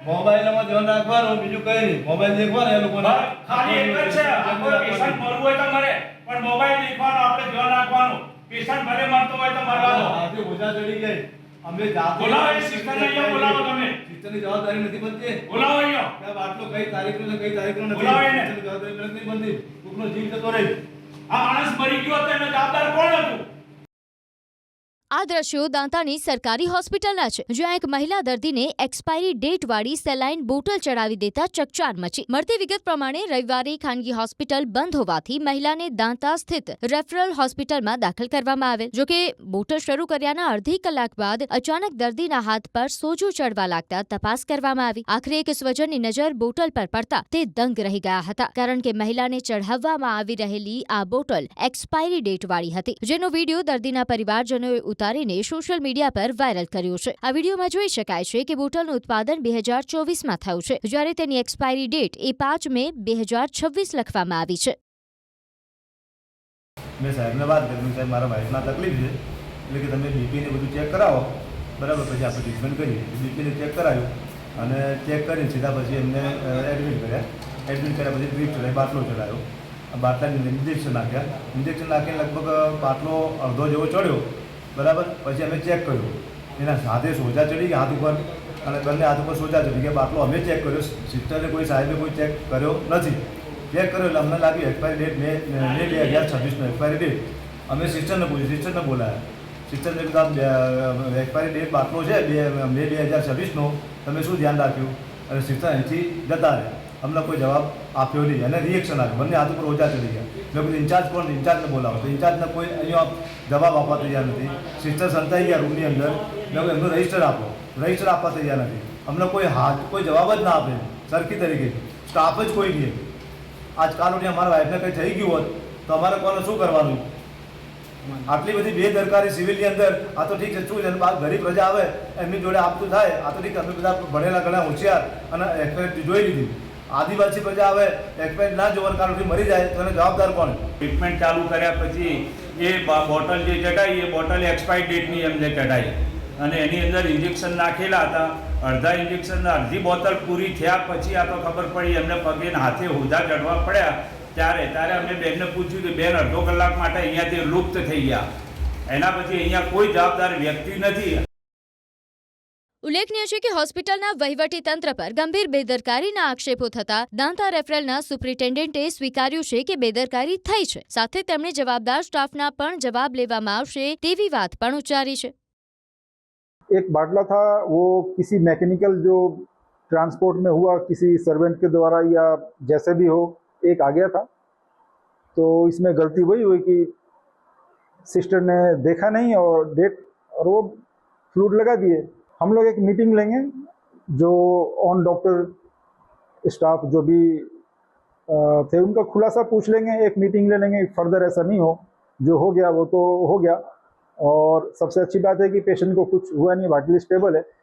મોબાઈલમાં ધ્યાન રાખવાનું, બીજું કઈ નહીં. મોબાઈલ દેખવાનો એ લોકોને ખાલી એક જ છે કોઈ પેશન્ટ મરવું હોય તો મરે, પણ મોબાઈલ દેખવાનો આપણે ધ્યાન રાખવાનું. પેશન્ટ ભલે મરતો હોય તો મરવા દો. આજે ઓછા ચડી ગઈ. અમે જાતે બોલાવો એ સિસ્ટરને અહીંયા બોલાવો તમે. સિસ્ટરની જવાબદારી નથી બનતી. બોલાવો અહીંયા. કે બાટલો કઈ તારીખનો ને કઈ તારીખનો નથી. બોલાવો એને. સિસ્ટરની જવાબદારી નથી બનતી. કોકનો જીવ જતો રહે. આ માણસ મરી ગયો તો એનો જવાબદાર કોણ હતું? આ દ્રશ્યો દાંતાની સરકારી હોસ્પિટલના છે, જ્યાં એક મહિલા દર્દીને એક્સપાયરી ડેટ વાળી સેલાઇન બોટલ ચડાવી દેતા ચકચાર મચી. મળતી વિગત પ્રમાણે રવિવારે ખાનગી હોસ્પિટલ બંધ હોવાથી મહિલાને દાંતા સ્થિત રેફરલ હોસ્પિટલમાં દાખલ કરવામાં આવેલ. જોકે બોટલ શરૂ કર્યાના અડધી કલાક બાદ અચાનક દર્દીના હાથ પર સોજો ચડવા લાગતા તપાસ કરવામાં આવી. આખરે એક સ્વજનની નજર બોટલ પર પડતા તે દંગ રહી ગયા હતા, કારણ કે મહિલાને ચઢાવવામાં આવી રહેલી આ બોટલ એક્સપાયરી ડેટ વાળી હતી, જેનો વિડીયો દર્દીના પરિવારજનોએ ઉતારીને સોશિયલ મીડિયા પર વાયરલ કર્યો છે. આ વિડીયોમાં જોઈ શકાય છે કે બોટલનું ઉત્પાદન 2024માં થયું છે, જ્યારે તેની એક્સપાયરી ડેટ 5 મે 2026 લખવામાં આવી છે. મેં સાહેબને વાત કરી, સાહેબ મારા વાઈફમાં તકલીફ છે, એટલે કે તમે બીપીને બધું ચેક કરાવો, બરાબર, પછી આપણે ટ્રીટમેન્ટ કરીએ. બીપીને ચેક કરાવ્યું અને ચેક કરીને સીધા પછી એમને એડમિટ કર્યા. એડમિટ કર્યા પછી ડ્રીપ ચડાવી, બાટલો ચડાવ્યો. બાટલાની ઇન્જેક્શન નાખ્યા. ઇન્જેક્શન નાખીને લગભગ બાટલો અડધો જેવો ચડ્યો, બરાબર. પછી અમે ચેક કર્યું, એના હાથે સોજા ચડી ગયા, હાથ ઉપર, અને બંને હાથ ઉપર સોજા ચડી ગયા. બાટલો અમે ચેક કર્યો, સિસ્ટરે કોઈ સાહેબે કોઈ ચેક કર્યો નથી. ચેક કર્યો એટલે અમને લાગ્યું એક્સપાયરી ડેટ મે 2026નો એક્સપાયરી ડેટ. અમે સિસ્ટરને પૂછ્યું, સિસ્ટરને બોલાયા. સિસ્ટરને કીધું એક્સપાયરી ડેટ બાટલો છે મે 2026નો, તમે શું ધ્યાન રાખ્યું? અને સિસ્ટર અહીંથી જતા રહ્યા. અમને કોઈ જવાબ આપ્યો નહીં અને રિએક્શન આવ્યું. બંને હાથ ઉપર ઓછા ચડી ગયા. મેં કીધું ઇન્ચાર્જ કોણ? ઇન્ચાર્જને બોલાવો. તો ઇન્ચાર્જને કોઈ અહીંયા જવાબ આપવા તૈયાર નથી. સિસ્ટર સંતાઈ ગયા રૂમની અંદર. મેં એમનું રજિસ્ટર આપો. રજિસ્ટર આપવા તૈયાર નથી. અમને કોઈ જવાબ જ ના આપે સરખી તરીકે. સ્ટાફ જ કોઈ નહીં. આજ કાલ ઉઠી અમારા વાઈફને કંઈ થઈ ગયું હોત તો અમારે કોને શું કરવાનું? આટલી બધી બેદરકારી સિવિલની અંદર. આ તો ઠીક છે, શું છે, ગરીબ પ્રજા આવે એમની જોડે આપતું થાય. આ તો ઠીક, અમે બધા ભણેલા ઘણા હોશિયાર અને એક્સપેક્ટ જોઈ લીધી. આદિવાસી પ્રજા આવે એક્સપેક્ટ ના જોવાનું, કારણ કે મરી જાય તો એને જવાબદાર કોણ? ટ્રીટમેન્ટ ચાલુ કર્યા પછી એ બોટલ જે ચડાવી એ બોટલ એક્સપાયરી ડેટની એમને ચડાવી અને એની અંદર ઇન્જેક્શન નાખેલા હતા. અડધા ઇન્જેક્શનના અડધી બોટલ પૂરી થયા પછી આ તો ખબર પડી એમને પગે હાથે હોજા ચડવા પડ્યા. ત્યારે અમે બેનને પૂછ્યું કે બેન, અડધો કલાક માટે અહીંયાથી લુપ્ત થઈ ગયા. એના પછી અહીંયા કોઈ જવાબદાર વ્યક્તિ નથી. ઉલ્લેખનીય છે કે હોસ્પિટલના વહીવટીતંત્ર પર ગંભીર બેદરકારીના આક્ષેપો થતા દાંતા રેફરલના સુપ્રિન્ટેન્ડન્ટે સ્વીકાર્યું છે કે બેદરકારી થઈ છે. સાથે તેમણે જવાબદાર સ્ટાફના પણ જવાબ લેવામાં આવશે તેવી વાત પણ ઉચ્ચારી છે. एक बाटला था, वो किसी मैकेनिकल जो ट्रांसपोर्ट में हुआ, किसी सर्वेंट के द्वारा या जैसे भी हो, एक आ गया था. तो इसमें गलती वही हुई कि सिस्टर ने देखा नहीं और डेट और वो फ्लूइड लगा दिए. हम लोग एक मीटिंग लेंगे, जो ऑन डॉक्टर स्टाफ जो भी थे उनका खुलासा पूछ लेंगे, एक मीटिंग ले लेंगे. फर्दर ऐसा नहीं हो, जो हो गया वो तो हो गया. और सबसे अच्छी बात है कि पेशेंट को कुछ हुआ नहीं, वाइटली स्टेबल है.